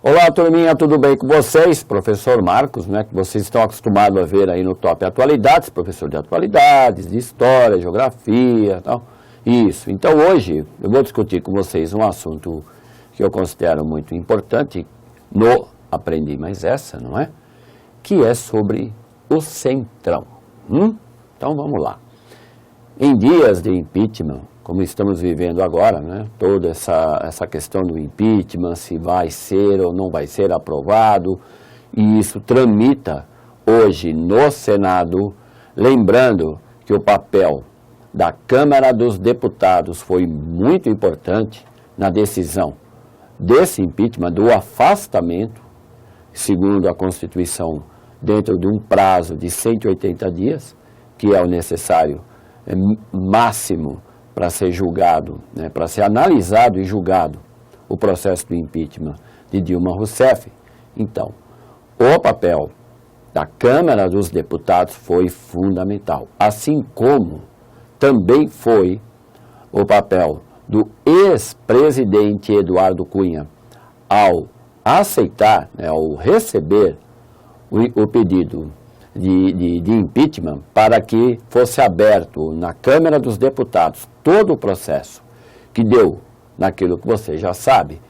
Olá, turminha, tudo bem com vocês? Professor Marcos, né, que vocês estão acostumados a ver aí no Top Atualidades, professor de atualidades, de história, geografia e tal. Isso, então hoje eu vou discutir com vocês um assunto que eu considero muito importante no Aprendi Mais Essa, não é? Que é sobre o Centrão. Então vamos lá. Em dias de impeachment, como estamos vivendo agora, né, toda essa questão do impeachment, se vai ser ou não vai ser aprovado, e isso tramita hoje no Senado, lembrando que o papel da Câmara dos Deputados foi muito importante na decisão desse impeachment, do afastamento, segundo a Constituição, dentro de um prazo de 180 dias, que é o necessário máximo para ser julgado, né, para ser analisado e julgado o processo do impeachment de Dilma Rousseff. Então, o papel da Câmara dos Deputados foi fundamental, assim como também foi o papel do ex-presidente Eduardo Cunha ao aceitar, né, ao receber o pedido de impeachment para que fosse aberto na Câmara dos Deputados todo o processo que deu naquilo que você já sabe.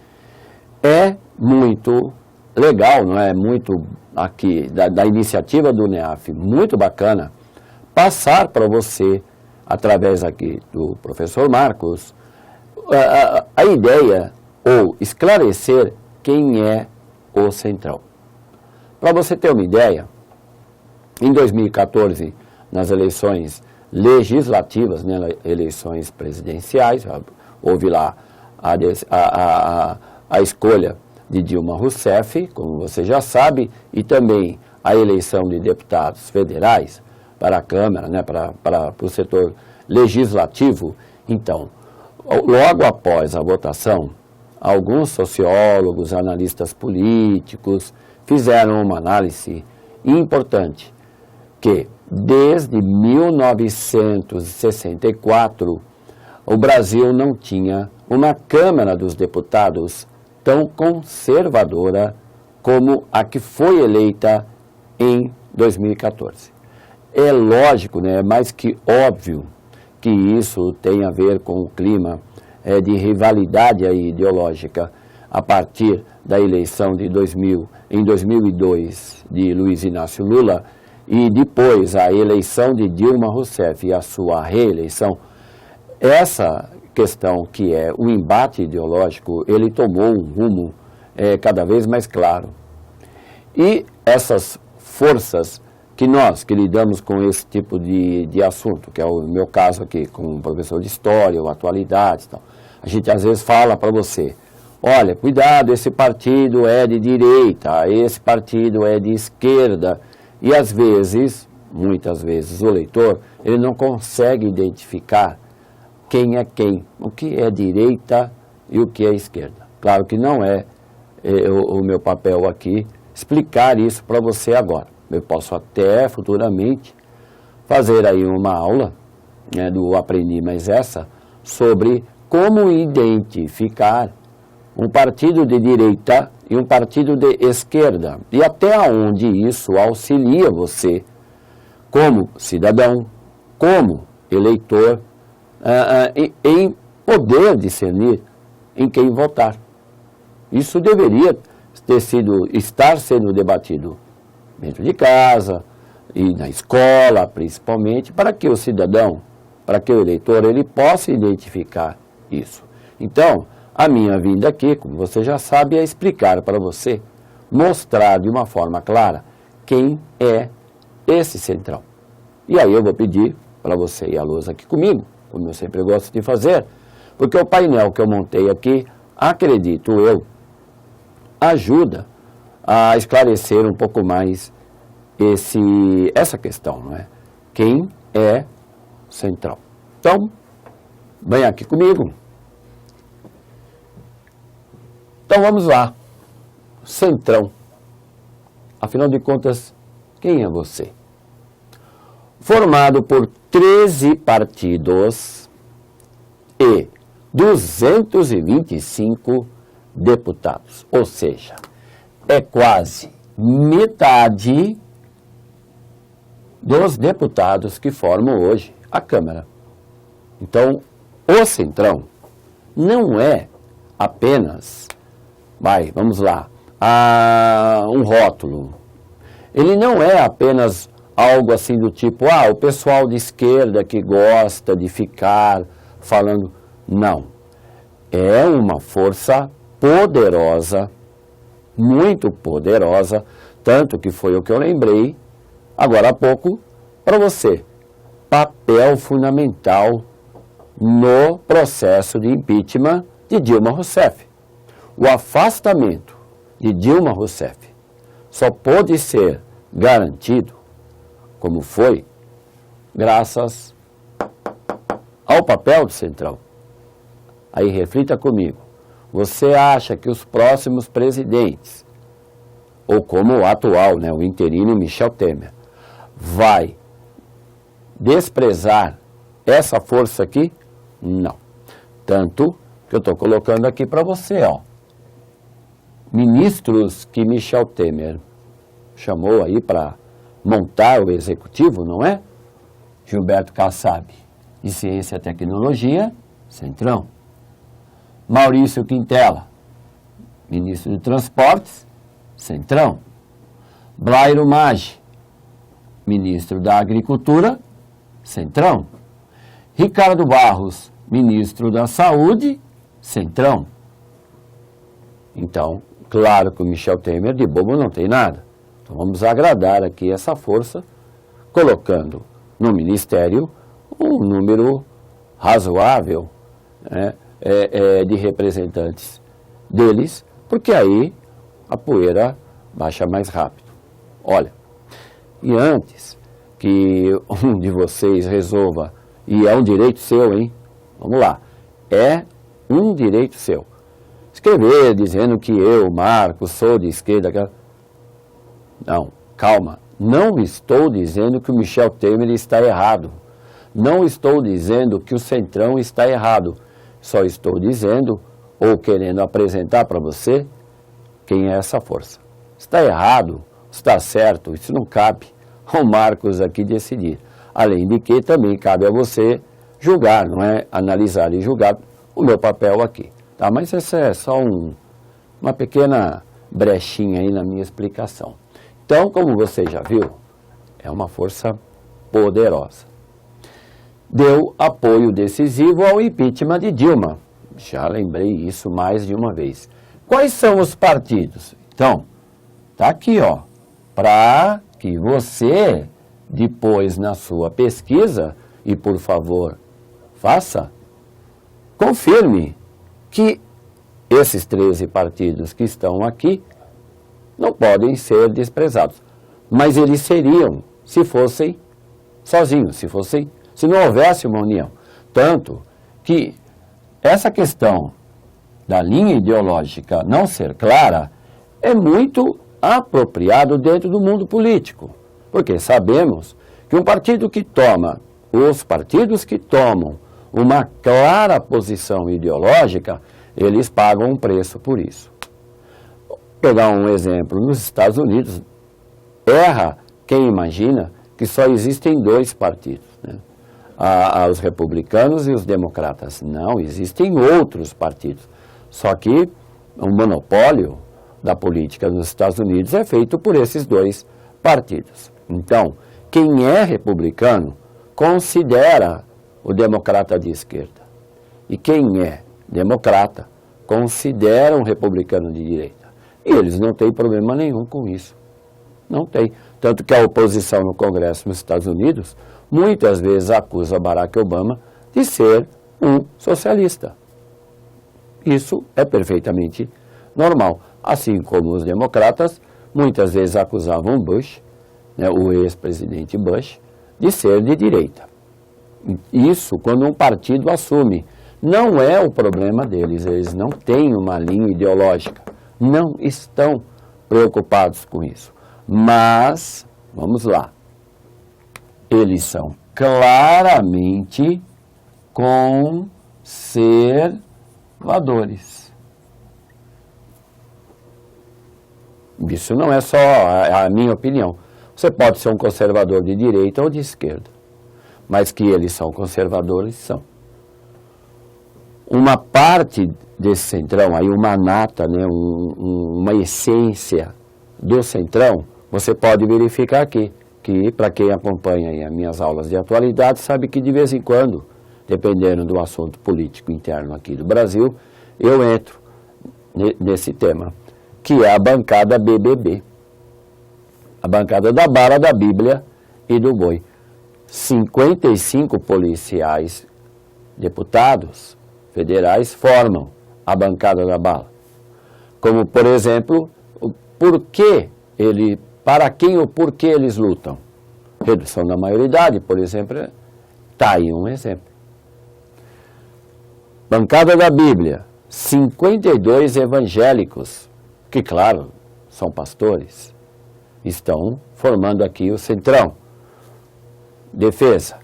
É muito legal, não é? Muito aqui, da iniciativa do NEAF, muito bacana, passar para você, através aqui do professor Marcos, a ideia ou esclarecer quem é o Centrão. Para você ter uma ideia, em 2014, nas eleições legislativas, né, eleições presidenciais, houve lá a escolha de Dilma Rousseff, como você já sabe, e também a eleição de deputados federais para a Câmara, né, para o setor legislativo. Então, logo após a votação, alguns sociólogos, analistas políticos, fizeram uma análise importante, que desde 1964 o Brasil não tinha uma Câmara dos Deputados tão conservadora como a que foi eleita em 2014. É lógico, né, é mais que óbvio que isso tem a ver com o clima de rivalidade ideológica a partir da eleição de em 2002 de Luiz Inácio Lula, e depois a eleição de Dilma Rousseff e a sua reeleição. Essa questão que é o embate ideológico, ele tomou um rumo cada vez mais claro. E essas forças que nós, que lidamos com esse tipo de assunto, que é o meu caso aqui, como professor de História ou Atualidades, tal, a gente às vezes fala para você, olha, cuidado, esse partido é de direita, esse partido é de esquerda. E às vezes, muitas vezes, o leitor, ele não consegue identificar quem é quem, o que é direita e o que é esquerda. Claro que não é o meu papel aqui explicar isso para você agora. Eu posso até futuramente fazer aí uma aula, né, do Aprendi Mais Essa, sobre como identificar um partido de direita e um partido de esquerda, e até onde isso auxilia você, como cidadão, como eleitor, em poder discernir em quem votar. Isso deveria estar sendo debatido dentro de casa e na escola, principalmente, para que o cidadão, para que o eleitor, ele possa identificar isso. Então, a minha vinda aqui, como você já sabe, é explicar para você, mostrar de uma forma clara quem é esse Centrão. E aí eu vou pedir para você ir à luz aqui comigo, como eu sempre gosto de fazer, porque o painel que eu montei aqui, acredito eu, ajuda a esclarecer um pouco mais essa questão, não é? Quem é Centrão? Então, vem aqui comigo. Então vamos lá, Centrão, afinal de contas, quem é você? Formado por 13 partidos e 225 deputados, ou seja, é quase metade dos deputados que formam hoje a Câmara. Então, o Centrão não é apenas, vamos lá, um rótulo. Ele não é apenas algo assim do tipo, o pessoal de esquerda que gosta de ficar falando. Não. É uma força poderosa, muito poderosa, tanto que foi o que eu lembrei agora há pouco para você. Papel fundamental no processo de impeachment de Dilma Rousseff. O afastamento de Dilma Rousseff só pôde ser garantido, como foi, graças ao papel do Centrão. Aí reflita comigo. Você acha que os próximos presidentes, ou como o atual, o interino Michel Temer, vai desprezar essa força aqui? Não. Tanto que eu estou colocando aqui para você, ministros que Michel Temer chamou aí para montar o executivo, não é? Gilberto Kassab, de Ciência e Tecnologia, Centrão. Maurício Quintela, ministro de Transportes, Centrão. Blairo Maggi, ministro da Agricultura, Centrão. Ricardo Barros, ministro da Saúde, Centrão. Então, claro que o Michel Temer de bobo não tem nada. Então vamos agradar aqui essa força, colocando no ministério um número razoável, de representantes deles, porque aí a poeira baixa mais rápido. Olha, e antes que um de vocês resolva, e é um direito seu, hein? Vamos lá, é um direito seu. Escrever dizendo que eu, Marcos, sou de esquerda. Não, calma. Não estou dizendo que o Michel Temer está errado. Não estou dizendo que o Centrão está errado. Só estou dizendo, ou querendo apresentar para você, quem é essa força. Está errado, está certo, isso não cabe ao Marcos aqui decidir. Além de que também cabe a você julgar, não é? Analisar e julgar o meu papel aqui. Tá? Mas essa é só uma pequena brechinha aí na minha explicação. Então, como você já viu, é uma força poderosa. Deu apoio decisivo ao impeachment de Dilma. Já lembrei isso mais de uma vez. Quais são os partidos? Então, tá aqui, para que você, depois na sua pesquisa, e por favor, faça, confirme que esses 13 partidos que estão aqui não podem ser desprezados. Mas eles seriam, se fossem sozinhos, se não houvesse uma união. Tanto que essa questão da linha ideológica não ser clara é muito apropriado dentro do mundo político. Porque sabemos que os partidos que tomam uma clara posição ideológica, eles pagam um preço por isso. Vou pegar um exemplo. Nos Estados Unidos, erra quem imagina que só existem 2 partidos, os republicanos e os democratas. Não, existem outros partidos. Só que o monopólio da política nos Estados Unidos é feito por esses 2 partidos. Então, quem é republicano considera o democrata de esquerda. E quem é democrata considera um republicano de direita. E eles não têm problema nenhum com isso. Não tem. Tanto que a oposição no Congresso nos Estados Unidos muitas vezes acusa Barack Obama de ser um socialista. Isso é perfeitamente normal. Assim como os democratas muitas vezes acusavam Bush, o ex-presidente Bush, de ser de direita. Isso quando um partido assume. Não é o problema deles, eles não têm uma linha ideológica, não estão preocupados com isso. Mas, vamos lá, eles são claramente conservadores. Isso não é só a minha opinião. Você pode ser um conservador de direita ou de esquerda, mas que eles são conservadores, são. Uma parte desse centrão, aí uma nata, né, uma essência do centrão, você pode verificar aqui, que para quem acompanha aí as minhas aulas de atualidade, sabe que de vez em quando, dependendo do assunto político interno aqui do Brasil, eu entro nesse tema, que é a bancada BBB, a bancada da bala, da Bíblia e do boi. 55 policiais deputados federais formam a bancada da bala. Como, por exemplo, para quem ou por que eles lutam. Redução da maioridade, por exemplo, está aí um exemplo. Bancada da Bíblia, 52 evangélicos, que, claro, são pastores, estão formando aqui o centrão. Defesa,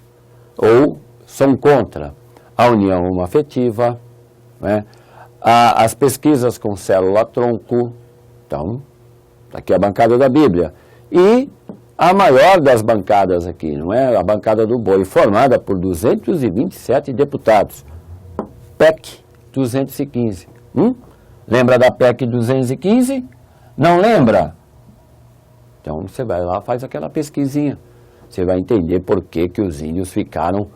ou são contra a união homoafetiva, né? As pesquisas com célula-tronco, então, está aqui a bancada da Bíblia. E a maior das bancadas aqui, não é? A bancada do boi, formada por 227 deputados. PEC 215. Lembra da PEC 215? Não lembra? Então você vai lá, faz aquela pesquisinha. Você vai entender por que os índios ficaram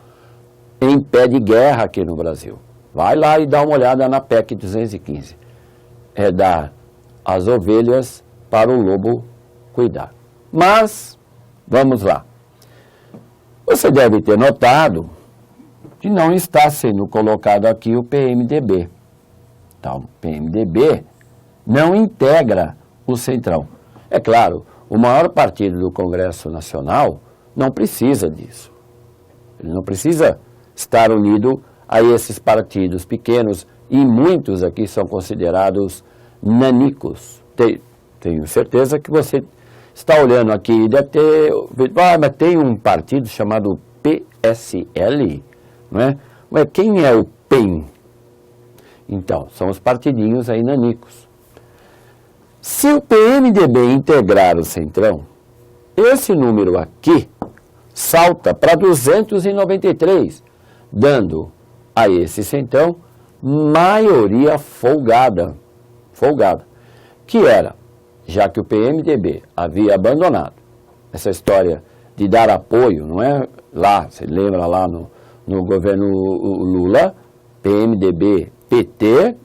em pé de guerra aqui no Brasil. Vai lá e dá uma olhada na PEC 215. É dar as ovelhas para o lobo cuidar. Mas, vamos lá. Você deve ter notado que não está sendo colocado aqui o PMDB. Então, o PMDB não integra o Centrão. É claro, o maior partido do Congresso Nacional não precisa disso. Ele não precisa estar unido a esses partidos pequenos, e muitos aqui são considerados nanicos. Tenho certeza que você está olhando aqui e deve ter... mas tem um partido chamado PSL, não é? Mas quem é o PEN? Então, são os partidinhos aí nanicos. Se o PMDB integrar o Centrão, esse número aqui salta para 293, dando a esse Centrão maioria folgada, que era, já que o PMDB havia abandonado essa história de dar apoio, não é? Lá, você lembra lá no governo Lula, PMDB, PT,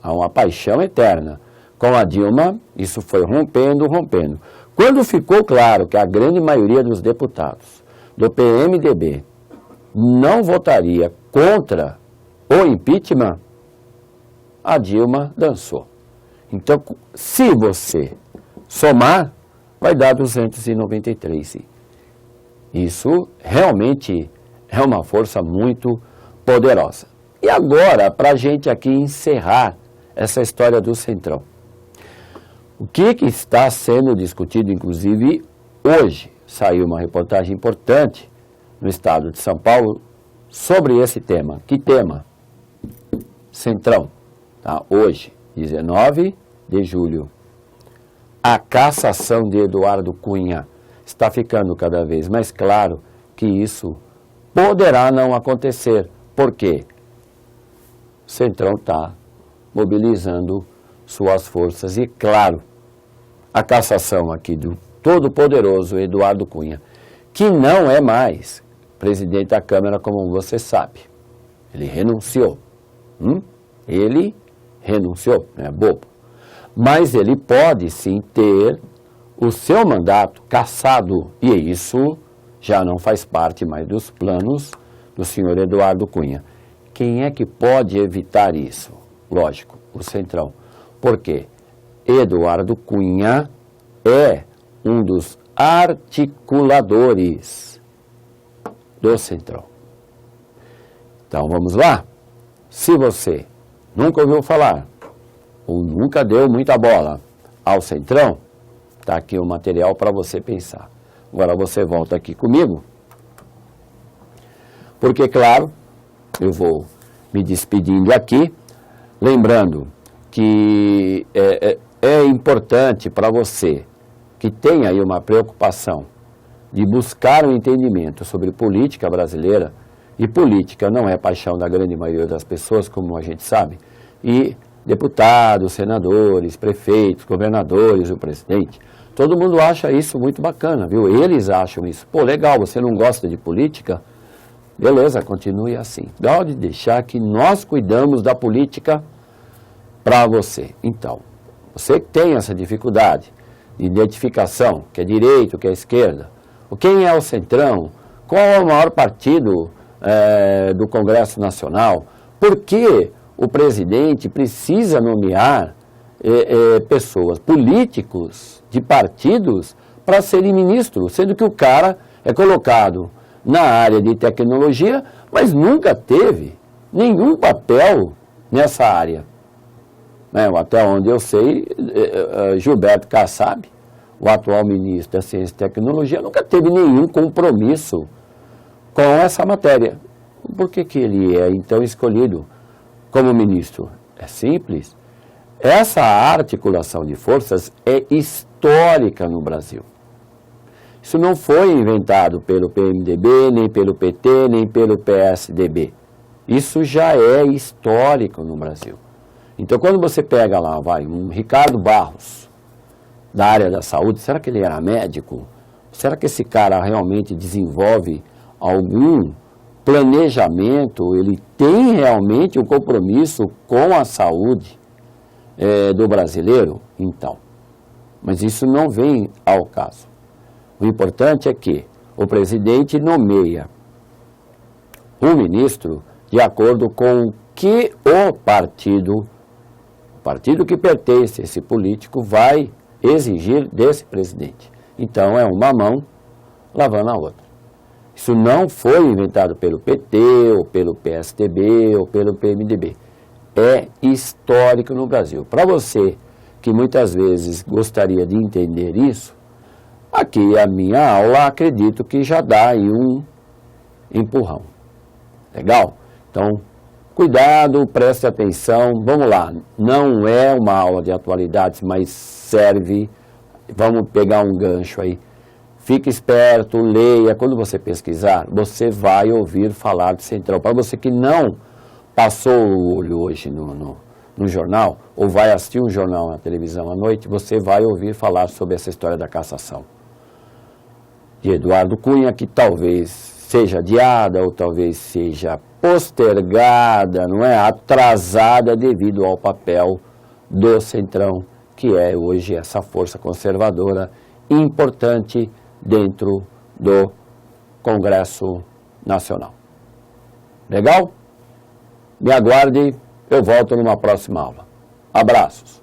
há uma paixão eterna. Com a Dilma, isso foi rompendo. Quando ficou claro que a grande maioria dos deputados do PMDB não votaria contra o impeachment, a Dilma dançou. Então, se você somar, vai dar 293. Isso realmente é uma força muito poderosa. E agora, para a gente aqui encerrar essa história do Centrão. O que está sendo discutido, inclusive, hoje? Saiu uma reportagem importante no estado de São Paulo sobre esse tema. Que tema? Centrão. Tá? Hoje, 19 de julho. A cassação de Eduardo Cunha. Está ficando cada vez mais claro que isso poderá não acontecer. Por quê? O Centrão está mobilizando suas forças e, claro, a cassação aqui do todo-poderoso Eduardo Cunha, que não é mais presidente da Câmara, como você sabe. Ele renunciou. Ele renunciou, não é bobo. Mas ele pode sim ter o seu mandato cassado, e isso já não faz parte mais dos planos do senhor Eduardo Cunha. Quem é que pode evitar isso? Lógico, o Centrão. Por quê? Eduardo Cunha é um dos articuladores do Centrão. Então vamos lá? Se você nunca ouviu falar ou nunca deu muita bola ao Centrão, está aqui o material para você pensar. Agora você volta aqui comigo, porque, claro, eu vou me despedindo aqui, lembrando que é importante para você que tem aí uma preocupação de buscar um entendimento sobre política brasileira, e política não é paixão da grande maioria das pessoas, como a gente sabe, e deputados, senadores, prefeitos, governadores, o presidente, todo mundo acha isso muito bacana, viu? Eles acham isso. Pô, legal, você não gosta de política? Beleza, continue assim. Pode deixar que nós cuidamos da política para você. Então, você que tem essa dificuldade de identificação, que é direita, que é esquerda, quem é o centrão, qual é o maior partido do Congresso Nacional, por que o presidente precisa nomear pessoas, políticos de partidos para serem ministros, sendo que o cara é colocado na área de tecnologia, mas nunca teve nenhum papel nessa área. Até onde eu sei, Gilberto Kassab, o atual ministro da Ciência e Tecnologia, nunca teve nenhum compromisso com essa matéria. Por que ele é, então, escolhido como ministro? É simples. Essa articulação de forças é histórica no Brasil. Isso não foi inventado pelo PMDB, nem pelo PT, nem pelo PSDB. Isso já é histórico no Brasil. Então, quando você pega lá, um Ricardo Barros, da área da saúde, será que ele era médico? Será que esse cara realmente desenvolve algum planejamento? Ele tem realmente um compromisso com a saúde do brasileiro? Então, mas isso não vem ao caso. O importante é que o presidente nomeia um ministro de acordo com o que o partido que pertence a esse político vai exigir desse presidente. Então é uma mão lavando a outra. Isso não foi inventado pelo PT, ou pelo PSDB, ou pelo PMDB. É histórico no Brasil. Para você que muitas vezes gostaria de entender isso, aqui a minha aula, acredito que já dá aí um empurrão. Legal? Então, cuidado, preste atenção. Vamos lá, não é uma aula de atualidades, mas serve. Vamos pegar um gancho aí. Fique esperto, leia. Quando você pesquisar, você vai ouvir falar de Centrão. Para você que não passou o olho hoje no jornal, ou vai assistir um jornal na televisão à noite, você vai ouvir falar sobre essa história da cassação de Eduardo Cunha, que talvez seja adiada ou talvez seja postergada, não é? Atrasada devido ao papel do Centrão, que é hoje essa força conservadora importante dentro do Congresso Nacional. Legal? Me aguarde, eu volto numa próxima aula. Abraços.